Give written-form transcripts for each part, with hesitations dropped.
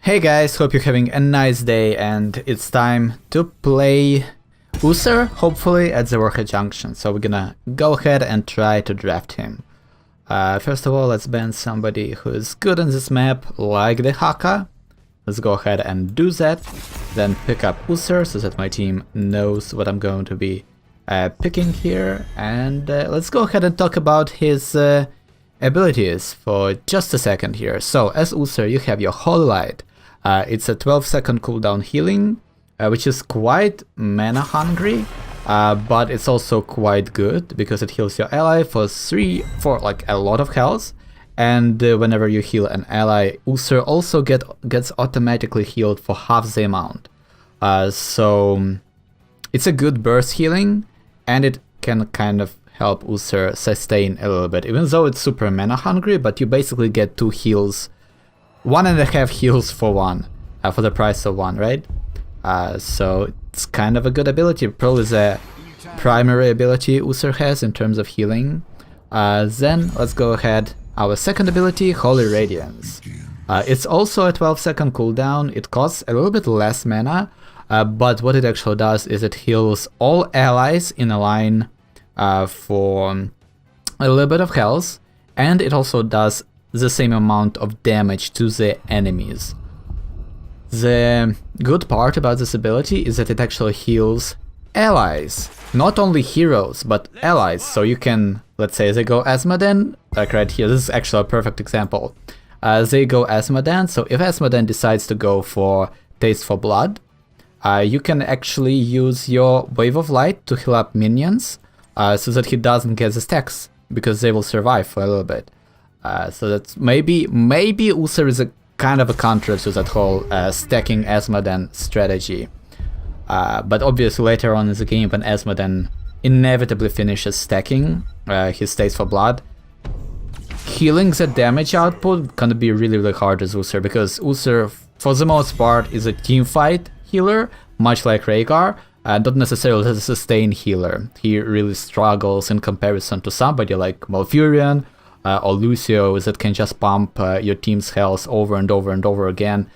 Hey guys, hope you're having a nice day, and it's time to play Uther, hopefully, at the Warhead Junction. So we're gonna go ahead and try to draft him. First of all, let's ban somebody who is good on this map, like the Haka. Let's go ahead and do that. Then pick up Uther so that my team knows what I'm going to be picking here. And let's go ahead and talk about his abilities for just a second here. So as Uther, you have your Holy Light. It's a 12-second cooldown healing, which is quite mana hungry, but it's also quite good because it heals your ally for like a lot of health. And whenever you heal an ally, Uther also gets automatically healed for half the amount. So it's a good burst healing, and it can kind of help Uther sustain a little bit, even though it's super mana hungry. But you basically get 2 heals. 1.5 heals for one, for the price of 1, right? So it's kind of a good ability, probably the primary ability Uther has in terms of healing. Then let's go ahead, our second ability, Holy Radiance. It's also a 12-second cooldown, it costs a little bit less mana, but what it actually does is it heals all allies in a line for a little bit of health, and it also does the same amount of damage to the enemies. The good part about this ability is that it actually heals allies, not only heroes, but allies. So you can, let's say they go Asmodan, like right here, this is actually a perfect example. They go Asmodan, so if Asmodan decides to go for Taste for Blood, you can actually use your Wave of Light to heal up minions, so that he doesn't get the stacks, because they will survive for a little bit. So that's maybe Uther is a kind of a counter to that whole stacking Asmodan strategy. But obviously later on in the game, when Asmodan inevitably finishes stacking his Taste for Blood, healing the damage output can be really hard as Uther, because Uther, for the most part, is a teamfight healer, much like Rhaegar, not necessarily as a sustain healer. He really struggles in comparison to somebody like Malfurion, or Lucio, that can just pump your team's health over and over and over again.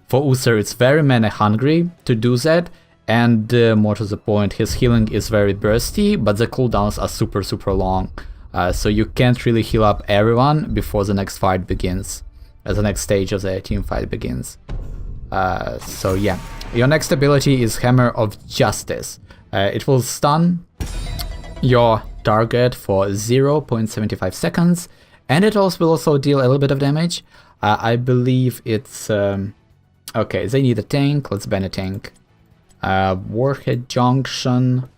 For Uther, it's very mana hungry to do that, and more to the point, his healing is very bursty, but the cooldowns are super long. So you can't really heal up everyone before the next fight begins, as the next stage of the team fight begins. So yeah, your next ability is Hammer of Justice. It will stun your target for 0.75 seconds, and it also will also deal a little bit of damage. I believe it's okay, they need a tank. Let's ban a tank. Warhead Junction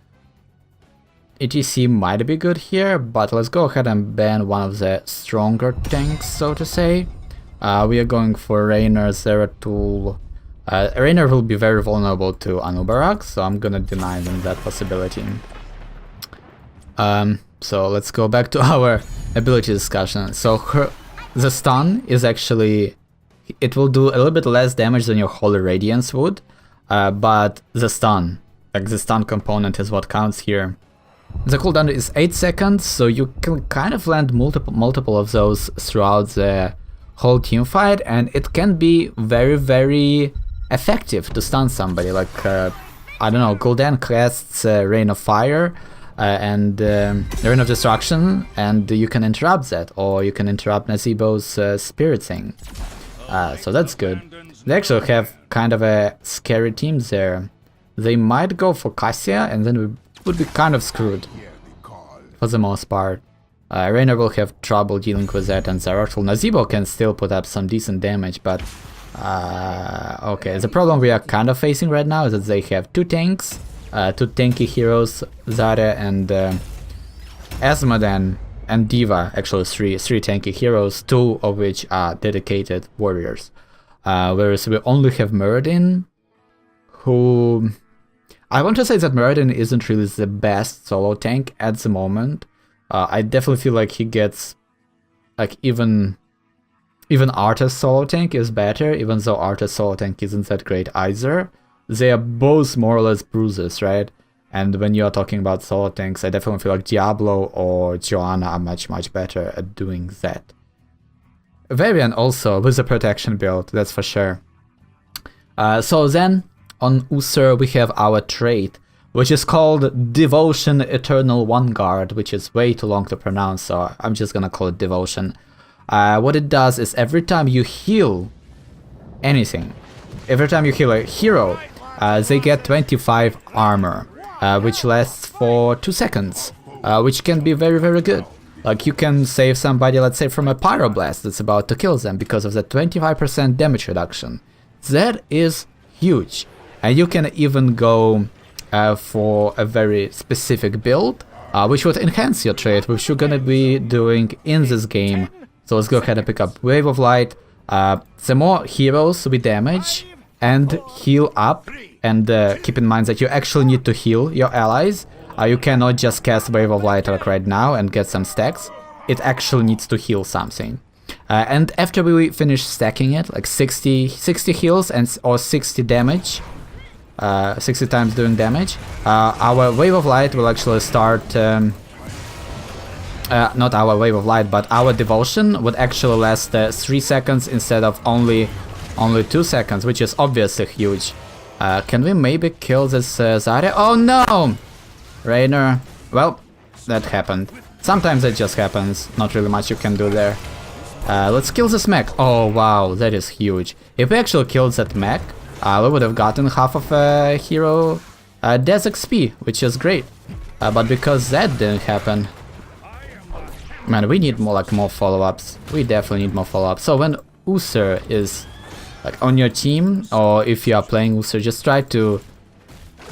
ETC might be good here, but let's go ahead and ban one of the stronger tanks, so to say. We are going for Raynor Zeratul. Raynor will be very vulnerable to Anubarak, so I'm gonna deny them that possibility. So let's go back to our ability discussion. So the stun is actually, it will do a little bit less damage than your Holy Radiance would, but the stun, like the stun component, is what counts here. The cooldown is 8 seconds, so you can kind of land multiple of those throughout the whole team fight, and it can be very effective to stun somebody. Like I don't know, Gul'dan casts Rain of Fire and Rain of Destruction, and you can interrupt that, or you can interrupt Nazeebo's Spirit Thing. So that's good. They actually have kind of a scary team there. They might go for Cassia, and then we would be kind of screwed for the most part. Raynor will have trouble dealing with that, and Zeratul. Nazeebo can still put up some decent damage, but okay, the problem we are kind of facing right now is that they have 2 tanks, 2 tanky heroes, Zarya and Asmodan, and Diva, actually 3 tanky heroes, 2 of which are dedicated warriors. Whereas we only have Muradin, who... I want to say that Muradin isn't really the best solo tank at the moment. I definitely feel like he gets, like, even Arta's solo tank is better, even though Arta's solo tank isn't that great either. They are both more or less bruises, right? And when you are talking about solo tanks, I definitely feel like Diablo or Joanna are much better at doing that. Varian also with a protection build, that's for sure. So then on Uther we have our trait, which is called Devotion Eternal Vanguard, which is way too long to pronounce, so I'm just gonna call it Devotion. What it does is every time you heal anything, every time you heal a hero, they get 25 armor, which lasts for 2 seconds, which can be very, very good. Like, you can save somebody, let's say, from a pyroblast that's about to kill them because of the 25% damage reduction. That is huge. And you can even go for a very specific build, which would enhance your trait, which you're gonna be doing in this game. So let's go ahead and pick up Wave of Light. The more heroes we damage and heal up, and keep in mind that you actually need to heal your allies. You cannot just cast Wave of Light like right now and get some stacks. It actually needs to heal something. And after we finish stacking it, like 60 heals or 60 damage, 60 times doing damage, our Wave of Light will actually start... not our Wave of Light, but our Devotion would actually last 3 seconds instead of only 2 seconds, which is obviously huge. Can we maybe kill this Zarya? Oh no! Rainer. Well, that happened. Sometimes it just happens, not really much you can do there. Let's kill this mech. Oh wow, that is huge. If we actually killed that mech, we would have gotten half of a hero Des XP, which is great. But because that didn't happen... Man, we need more follow-ups. We definitely need more follow-ups. So when Uther is like on your team, or if you are playing Uther, just try to,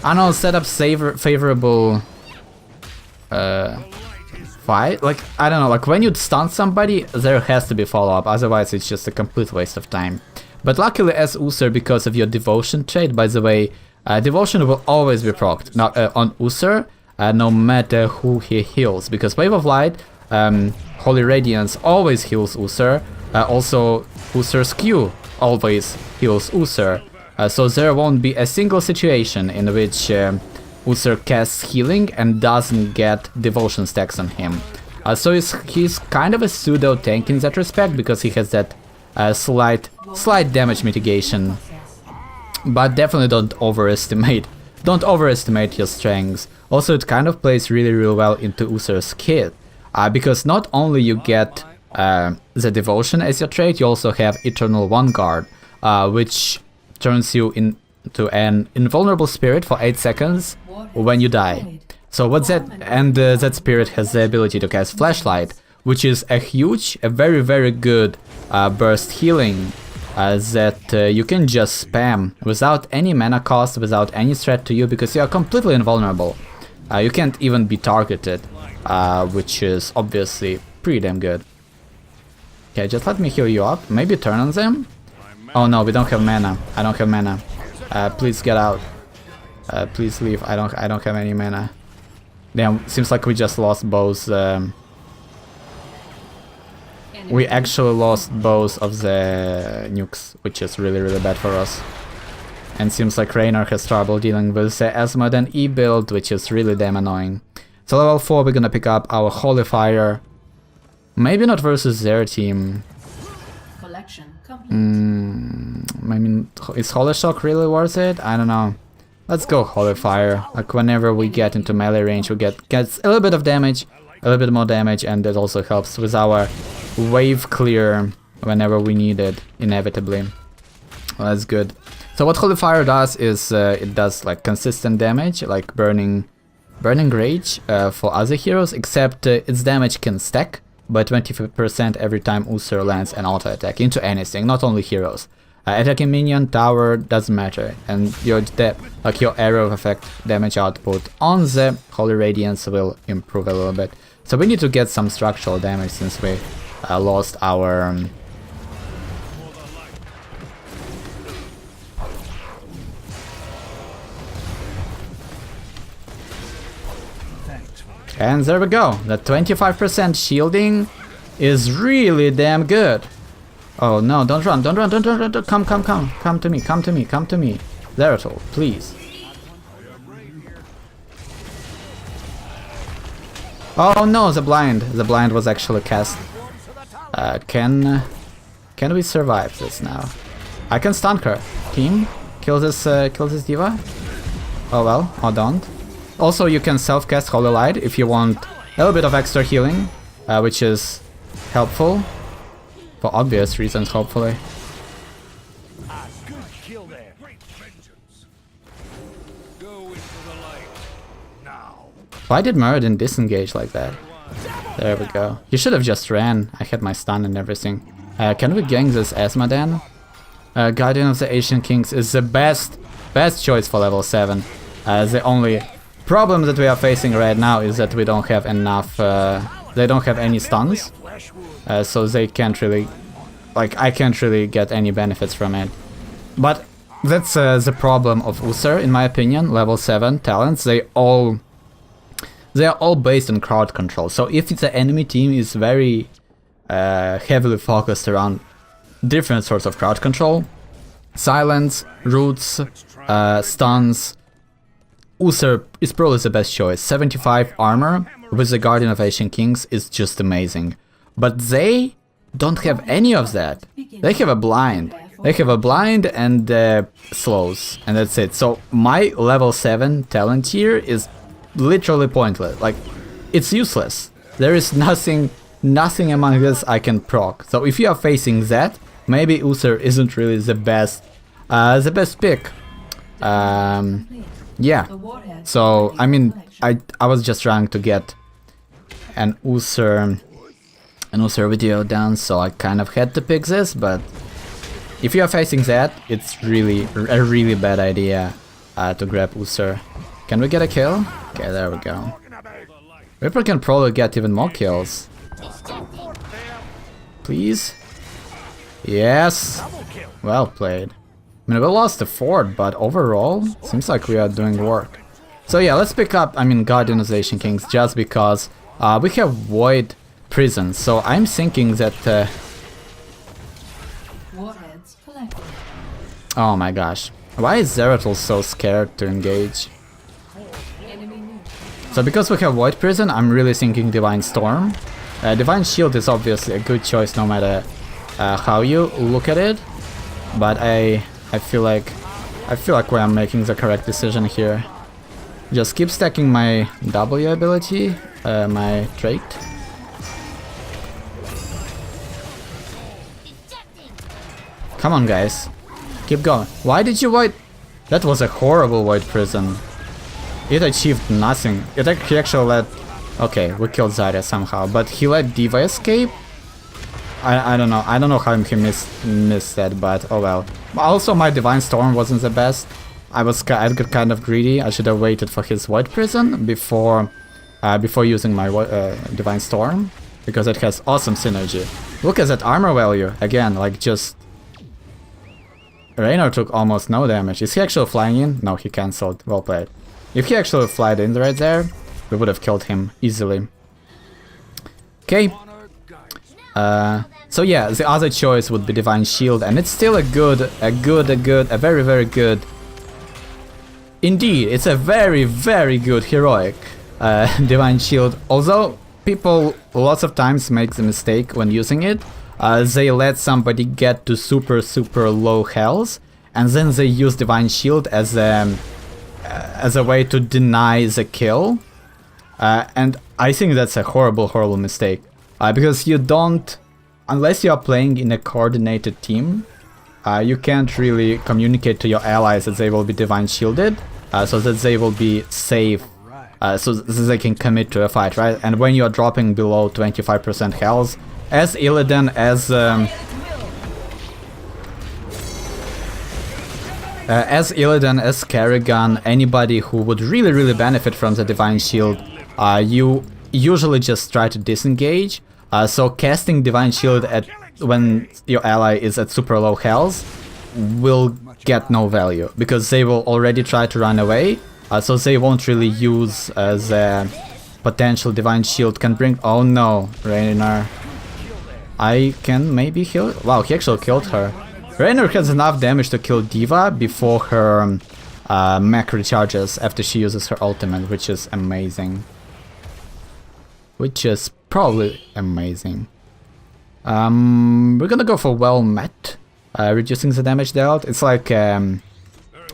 I don't know, set up favorable fight. Like, I don't know, like when you stun somebody, there has to be follow-up, otherwise it's just a complete waste of time. But luckily as Uther, because of your Devotion trait, by the way, Devotion will always be procced now, on Uther, no matter who he heals, because Wave of Light, Holy Radiance always heals Uther, also Uther's Q always heals Uther, so there won't be a single situation in which Uther casts healing and doesn't get Devotion stacks on him. So he's kind of a pseudo tank in that respect, because he has that slight damage mitigation, but definitely don't overestimate your strengths. Also, it kind of plays really well into Uther's kit. Because not only you get the Devotion as your trait, you also have Eternal Vanguard, which turns you into an invulnerable spirit for 8 seconds when you die. So what's that? And that spirit has the ability to cast Flashlight, which is a very, very good burst healing that you can just spam without any mana cost, without any threat to you, because you are completely invulnerable. You can't even be targeted. Which is obviously pretty damn good. Okay, just let me heal you up. Maybe turn on them? Oh no, we don't have mana. I don't have mana. Please get out. Please leave. I don't have any mana. Damn, seems like we just lost both. We actually lost both of the nukes, which is really bad for us. And seems like Rainer has trouble dealing with the Asmod and E build, which is really damn annoying. So level 4 we're gonna pick up our Holy Fire. Maybe not versus their team. Collection complete. I mean, is Holy Shock really worth it? I don't know. Let's go Holy Fire. Like whenever we get into melee range, we gets a little bit of damage, a little bit more damage, and that also helps with our wave clear whenever we need it, inevitably. Well, that's good. So what Holy Fire does is it does like consistent damage, like Burning Rage for other heroes, except its damage can stack by 20% every time Uther lands an auto attack into anything, not only heroes. Attacking minion, tower, doesn't matter, and your arrow effect damage output on the Holy Radiance will improve a little bit. So we need to get some structural damage since we lost our And there we go. The 25% shielding is really damn good. Oh no, don't run. Come to me. Zeratul, please. Oh no, the blind was actually cast. Can we survive this now? I can stun her. Team, Kill this diva. Oh well, or don't. Also, you can self-cast Holy Light if you want a little bit of extra healing, which is helpful. For obvious reasons, hopefully. Why did Muradin disengage like that? There we go. He should have just ran. I had my stun and everything. Can we gank this Esmadan? Guardian of the Ancient Kings is the best choice for level 7. The only problem that we are facing right now is that we don't have enough... they don't have any stuns. So they can't really... Like, I can't really get any benefits from it. But that's the problem of Uther, in my opinion. Level 7 talents, they are all based on crowd control. So if the enemy team is very heavily focused around different sorts of crowd control, silence, roots, stuns, Uther is probably the best choice. 75 armor with the Guardian of Ancient Kings is just amazing. But they don't have any of that. They have a blind. They have a blind and slows, and that's it. So my level 7 talent here is literally pointless. Like, it's useless. There is nothing among this I can proc. So if you are facing that, maybe Uther isn't really the best pick. Yeah. So I mean, I was just trying to get an Uther video done, so I kind of had to pick this. But if you are facing that, it's really a really bad idea to grab Uther. Can we get a kill? Okay, there we go. Reaper can probably get even more kills. Please? Yes! Well played. I mean, we lost the fort, but overall, seems like we are doing work. So yeah, let's pick up, Guardian of the Ancient Kings, just because we have Void Prison. So I'm thinking that... oh my gosh. Why is Zeratul so scared to engage? So because we have Void Prison, I'm really thinking Divine Storm. Divine Shield is obviously a good choice no matter how you look at it. But I feel like we are making the correct decision here. Just keep stacking my W ability, my trait. Come on, guys. Keep going. Why did you Void? That was a horrible Void Prison. It achieved nothing. He actually let... Okay, we killed Zarya somehow, but he let Diva escape? I don't know. I don't know how he missed that, but oh well. Also, my Divine Storm wasn't the best. I got kind of greedy. I should have waited for his Void Prison before using my Divine Storm, because it has awesome synergy. Look at that armor value. Again, like just... Raynor took almost no damage. Is he actually flying in? No, he cancelled. Well played. If he actually flied in right there, we would have killed him easily. Okay. So yeah, the other choice would be Divine Shield, and it's still a very, very good... Indeed, it's a very, very good heroic Divine Shield. Although people lots of times make the mistake when using it. They let somebody get to super low health, and then they use Divine Shield as a way to deny the kill. And I think that's a horrible mistake. Because you don't... Unless you are playing in a coordinated team, you can't really communicate to your allies that they will be Divine Shielded, so that they will be safe, so that they can commit to a fight, right? And when you are dropping below 25% health, as Illidan, as Kerrigan, anybody who would really benefit from the Divine Shield, you usually just try to disengage. So casting Divine Shield when your ally is at super low health will get no value, because they will already try to run away, so they won't really use the potential Divine Shield can bring... Oh no, Raynor. I can maybe heal... Wow, he actually killed her. Raynor has enough damage to kill Diva before her mech recharges after she uses her ultimate, which is amazing. Which is probably amazing. We're gonna go for well met, reducing the damage dealt. It's like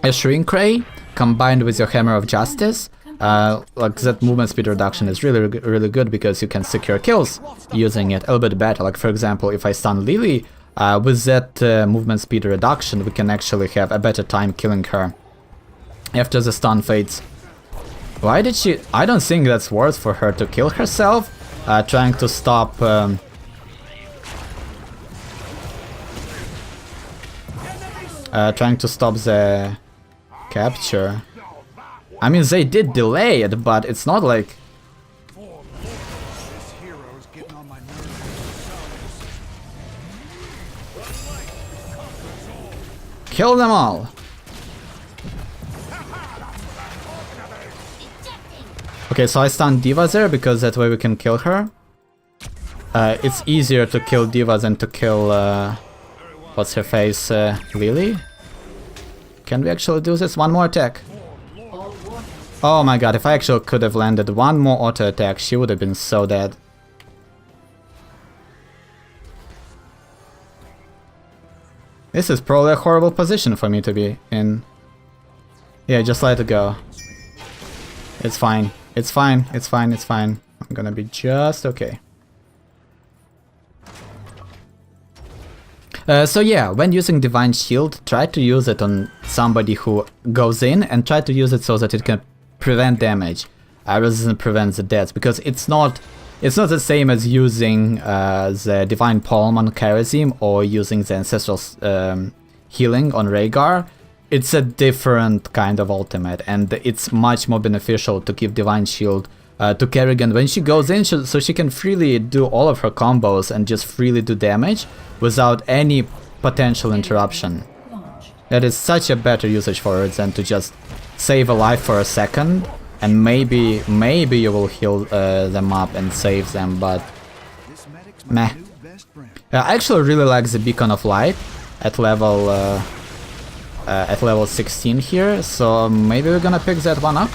a Shrink Ray combined with your Hammer of Justice, like that movement speed reduction is really good because you can secure kills using it a little bit better. Like for example, if I stun Lily, with that movement speed reduction, we can actually have a better time killing her after the stun fades. Why did she... I don't think that's worth for her to kill herself, trying to stop... trying to stop the capture. I mean, they did delay it, but it's not like... Kill them all! Okay, so I stunned D.Va there because that way we can kill her. It's easier to kill D.Va than to kill... what's her face? Lily? Can we actually do this? One more attack. Oh my god, if I actually could have landed one more auto attack, she would have been so dead. This is probably a horrible position for me to be in. Yeah, just let it go. It's fine. It's fine. It's fine. It's fine. I'm gonna be just okay. So yeah, when using Divine Shield, try to use it on somebody who goes in and try to use it so that it can prevent damage rather than prevent the deaths, because it's not the same as using the Divine Palm on Kharazim or using the Ancestral Healing on Rhaegar. It's a different kind of ultimate, and it's much more beneficial to give Divine Shield to Kerrigan when she goes in, so she can freely do all of her combos and just freely do damage without any potential interruption. That is such a better usage for it than to just save a life for a second, and maybe you will heal them up and save them, but meh. I actually really like the Beacon of Light at level 16 here, so maybe we're gonna pick that one up.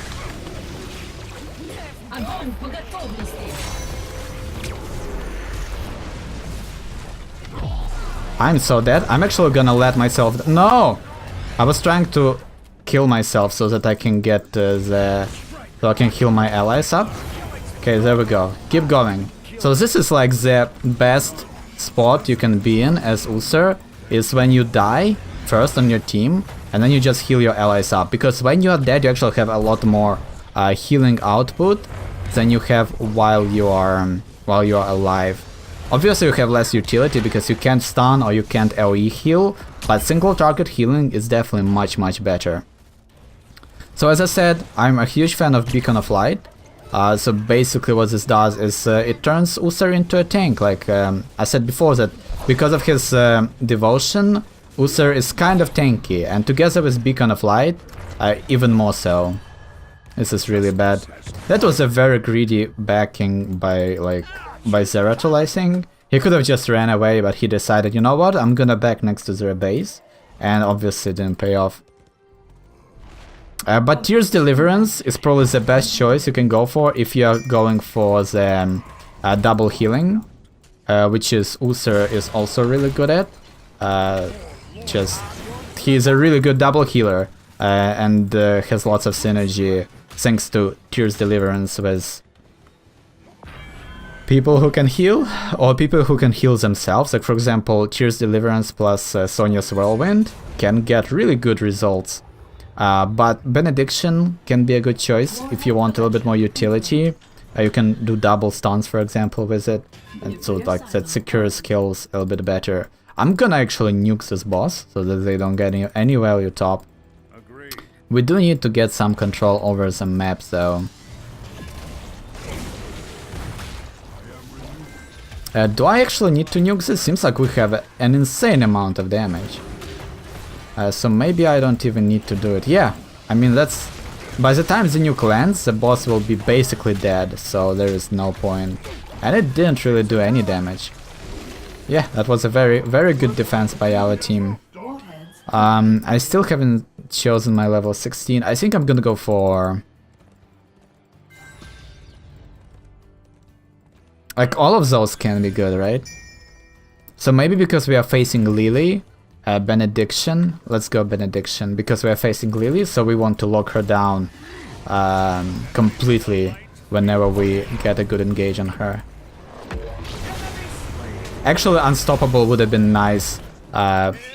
I'm so dead. I'm actually gonna let myself... No! I was trying to kill myself so that I can get so I can heal my allies up. Okay, there we go. Keep going. So this is like the best spot you can be in as Uther, is when you die first on your team, and then you just heal your allies up. Because when you are dead, you actually have a lot more healing output than you have while you are alive. Obviously you have less utility because you can't stun or you can't AoE heal, but single target healing is definitely much better. So as I said, I'm a huge fan of Beacon of Light. So basically what this does is it turns Uther into a tank. Like I said before, that because of his devotion, Uther is kind of tanky, and together with Beacon of Light, even more so. This is really bad. That was a very greedy backing by Zeratul, I think. He could have just ran away, but he decided, you know what, I'm gonna back next to their base, and obviously didn't pay off. But Tears Deliverance is probably the best choice you can go for if you're going for the double healing, which is Uther is also really good at. He's a really good double healer, and has lots of synergy thanks to Tears Deliverance with people who can heal, or people who can heal themselves. Like for example, Tears Deliverance plus Sonya's Whirlwind can get really good results. But Benediction can be a good choice if you want a little bit more utility. You can do double stuns, for example, with it, and so like that secures kills a little bit better. I'm gonna actually nuke this boss so that they don't get any value top. We do need to get some control over some maps though. Do I actually need to nuke this? Seems like we have an insane amount of damage. So maybe I don't even need to do it. Yeah, I mean that's... By the time the nuke lands, the boss will be basically dead, so there is no point. And it didn't really do any damage. Yeah, that was a very good defense by our team. I still haven't chosen my level 16. I think I'm gonna go for... Like all of those can be good, right? So maybe because we are facing Lily, Benediction. Let's go Benediction, because we are facing Lily, so we want to lock her down completely whenever we get a good engage on her. Actually, Unstoppable would have been nice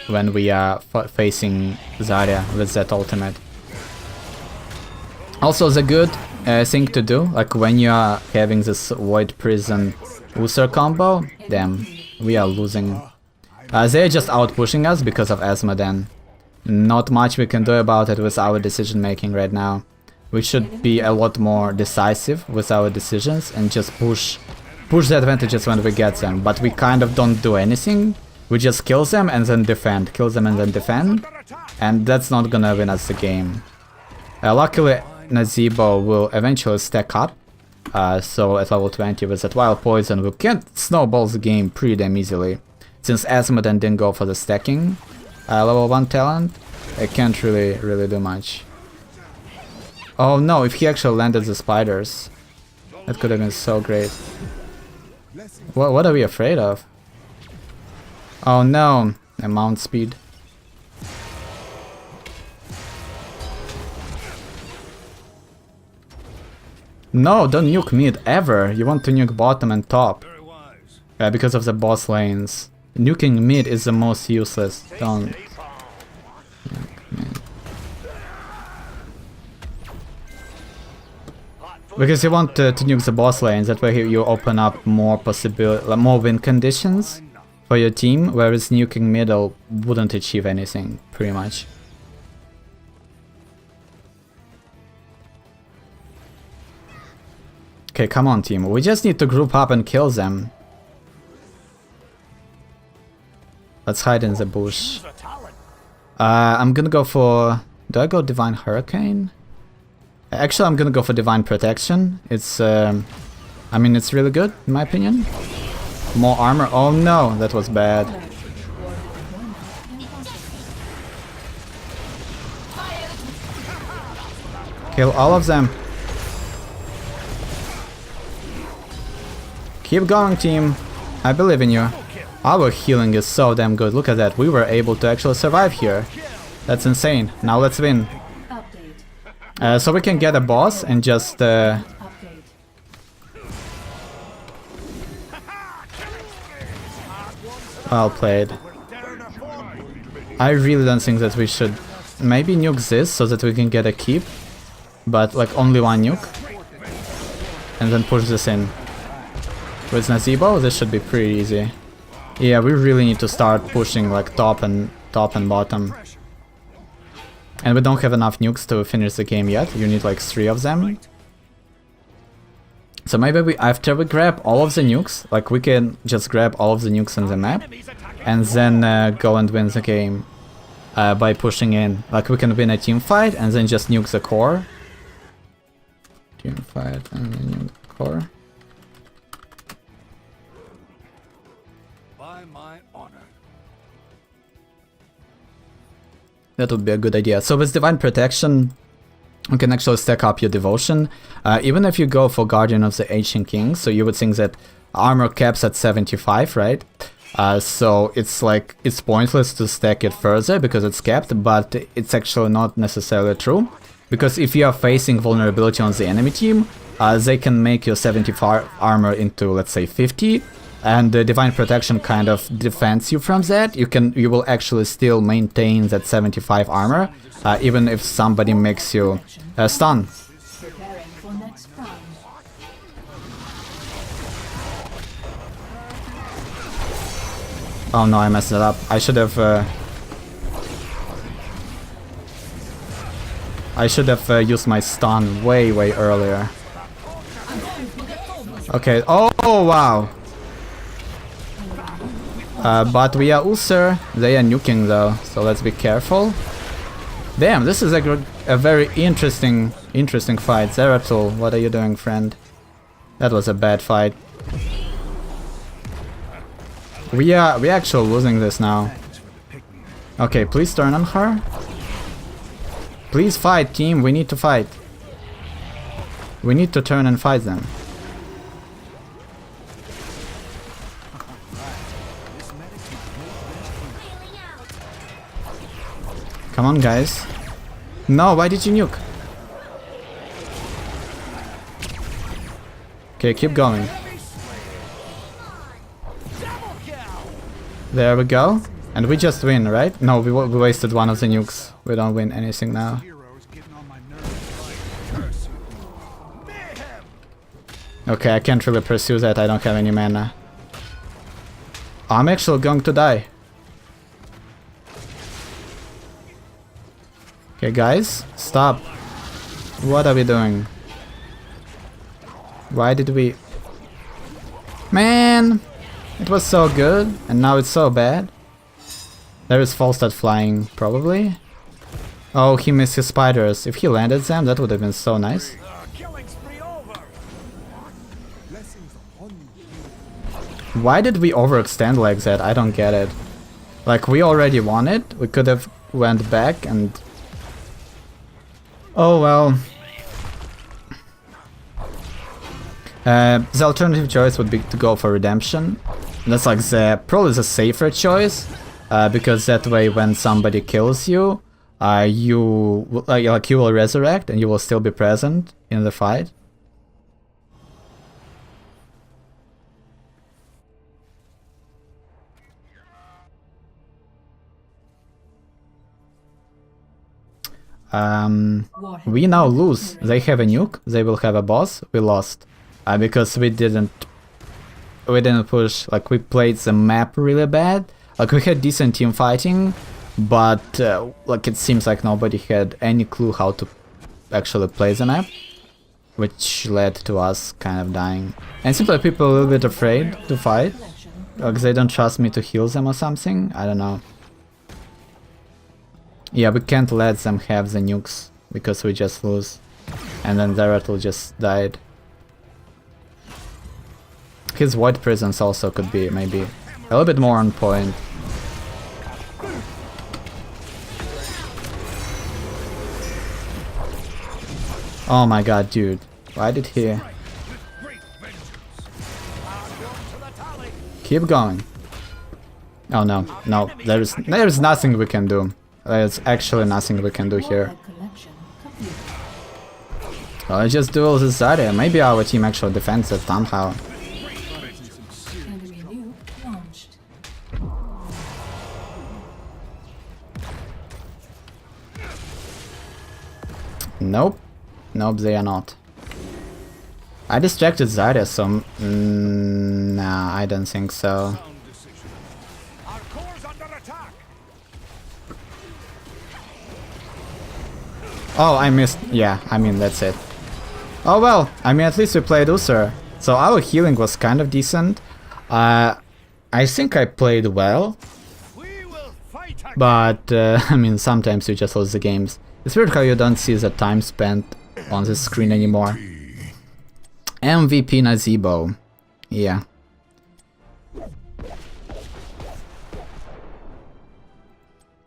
when we are facing Zarya with that ultimate. Also, the good thing to do, like when you are having this Void Prison Uther combo, damn, we are losing. They're just out-pushing us because of Asmodan. Not much we can do about it with our decision making right now. We should be a lot more decisive with our decisions and just push the advantages when we get them, but we kind of don't do anything. We just kill them and then defend, kill them and then defend, and that's not gonna win us the game. Luckily, Nazeebo will eventually stack up, so at level 20 with that Wild Poison we can snowball the game pretty damn easily. Since Asmodan didn't go for the stacking level 1 talent, I can't really do much. Oh no, if he actually landed the spiders, that could have been so great. What are we afraid of? Oh no, amount speed. No, don't nuke mid ever. You want to nuke bottom and top. Because of the boss lanes. Nuking mid is the most useless. Don't nuke mid. Because you want to nuke the boss lanes, that way you open up more more win conditions for your team, whereas nuking middle wouldn't achieve anything, pretty much. Okay, come on team, we just need to group up and kill them. Let's hide in the bush. I'm gonna go for... Do I go Divine Hurricane? Actually, I'm gonna go for Divine Protection. It's, I mean, it's really good, in my opinion. More armor. Oh no, that was bad. Kill all of them. Keep going, team. I believe in you. Our healing is so damn good. Look at that. We were able to actually survive here. That's insane. Now let's win. So we can get a boss and just... Well played. I really don't think that we should maybe nuke this so that we can get a keep. But like only one nuke. And then push this in. With Nazeebo, this should be pretty easy. Yeah, we really need to start pushing like top and bottom. And we don't have enough nukes to finish the game yet. You need like 3 of them. So maybe after we grab all of the nukes, like we can just grab all of the nukes on the map and then go and win the game by pushing in. Like we can win a team fight and then just nuke the core. Team fight and then nuke the core. By my honor. That would be a good idea. So with Divine Protection, you can actually stack up your devotion. Even if you go for Guardian of the Ancient Kings, so you would think that armor caps at 75, right? So it's like, it's pointless to stack it further because it's capped, but it's actually not necessarily true. Because if you are facing vulnerability on the enemy team, they can make your 75 armor into, let's say, 50. And the Divine Protection kind of defends you from that. You will actually still maintain that 75 armor, even if somebody makes you stun. Preparing for next round. Oh no, I messed it up. I should have used my stun way earlier. Okay. Oh wow. But we are Uther, they are nuking though, so let's be careful. Damn, this is a very interesting fight. Zeratul, what are you doing, friend? That was a bad fight. We are actually losing this now. Okay, please turn on her. Please fight, team, we need to fight. We need to turn and fight them. Come on, guys. No, why did you nuke? Okay, keep going. There we go. And we just win, right? No, we wasted one of the nukes. We don't win anything now. Okay, I can't really pursue that. I don't have any mana. I'm actually going to die. Okay, guys, stop. What are we doing? Why did we... Man! It was so good, and now it's so bad. There is Falstad flying, probably. Oh, he missed his spiders. If he landed them, that would have been so nice. Why did we overextend like that? I don't get it. Like, we already won it. We could have went back and... Oh well. The alternative choice would be to go for redemption. That's like probably the safer choice, because that way when somebody kills you, you will resurrect and you will still be present in the fight. We now lose. They have a nuke. They will have a boss. We lost because we didn't push. Like, we played the map really bad. Like, we had decent team fighting, but like, it seems like nobody had any clue how to actually play the map, which led to us kind of dying. And it seems like people are a little bit afraid to fight, like they don't trust me to heal them or something. I don't know. Yeah, we can't let them have the nukes because we just lose. And then Zeratul just died. His Void Prisons also could be maybe a little bit more on point. Oh my god, dude. Why did he... Keep going. Oh no, no, there's nothing we can do. There's actually nothing we can do here. Well, let's just duel this Zarya. Maybe our team actually defends it somehow. Nope. Nope, they are not. I distracted Zarya, so... nah, I don't think so. Oh, I missed. Yeah, I mean, that's it. Oh well, I mean, at least we played Uther. So our healing was kind of decent. I think I played well. But, I mean, sometimes you just lose the games. It's weird how you don't see the time spent on the screen anymore. MVP Nazebo. Yeah.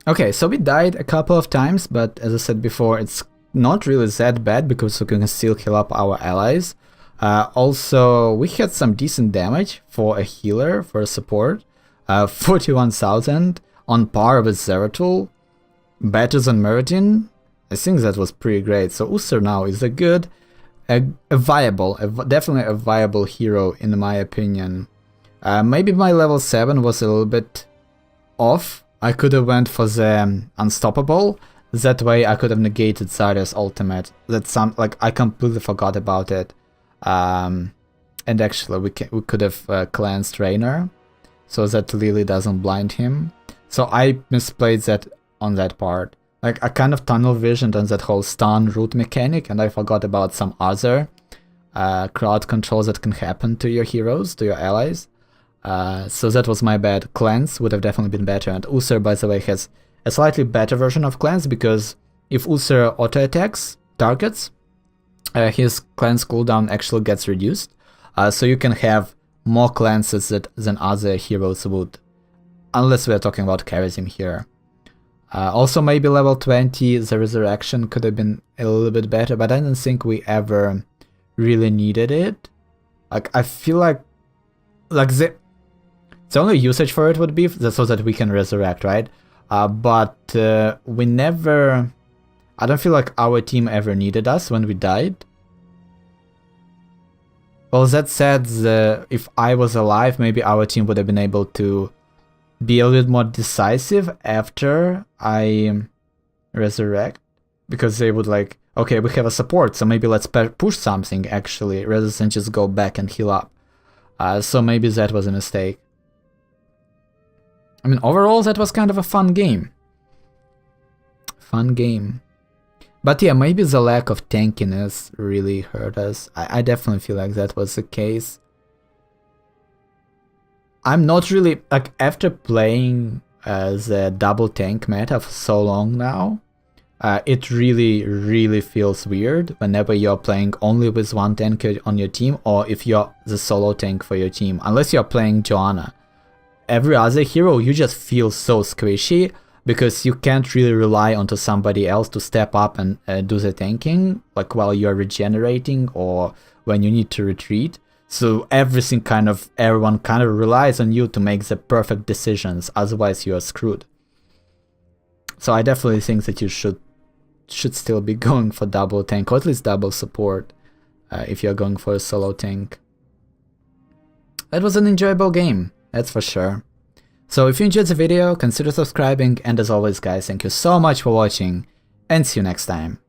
Okay, so we died a couple of times, but as I said before, it's not really that bad because we can still heal up our allies. Also, we had some decent damage for a healer, for a support. 41,000 on par with Zeratul. Better than Meridin. I think that was pretty great. So Uther now is a good, definitely a viable hero in my opinion. Maybe my level 7 was a little bit off. I could have went for the Unstoppable. That way I could have negated Zarya's ultimate. That's like, I completely forgot about it. And actually we could have cleansed Raynor, so that Lily doesn't blind him. So I misplayed that on that part. Like, I kind of tunnel visioned on that whole stun root mechanic, and I forgot about some other crowd controls that can happen to your heroes, to your allies. So that was my bad. Cleanse would have definitely been better, and Uther, by the way, has a slightly better version of Cleanse, because if Uther auto-attacks targets, his Cleanse cooldown actually gets reduced, so you can have more cleanses than other heroes would, unless we're talking about charism here. Also, maybe level 20, the Resurrection could have been a little bit better, but I don't think we ever really needed it. Like, I feel like the only usage for it would be so that we can resurrect, right? but we never... I don't feel like our team ever needed us when we died. Well, that said, if I was alive, maybe our team would have been able to be a little more decisive after I resurrect. Because they would like, okay, we have a support, so maybe let's push something actually, rather than just go back and heal up. So maybe that was a mistake. I mean, overall, that was kind of a fun game. Fun game. But yeah, maybe the lack of tankiness really hurt us. I definitely feel like that was the case. I'm not really, like, after playing the double tank meta for so long now, it really feels weird whenever you're playing only with one tank on your team, or if you're the solo tank for your team, unless you're playing Joanna. Every other hero, you just feel so squishy, because you can't really rely onto somebody else to step up and do the tanking, like while you're regenerating or when you need to retreat. So everyone kind of relies on you to make the perfect decisions, otherwise you're screwed. So I definitely think that you should still be going for double tank, or at least double support, if you're going for a solo tank. That was an enjoyable game, that's for sure. So if you enjoyed the video, consider subscribing, and as always guys, thank you so much for watching, and see you next time.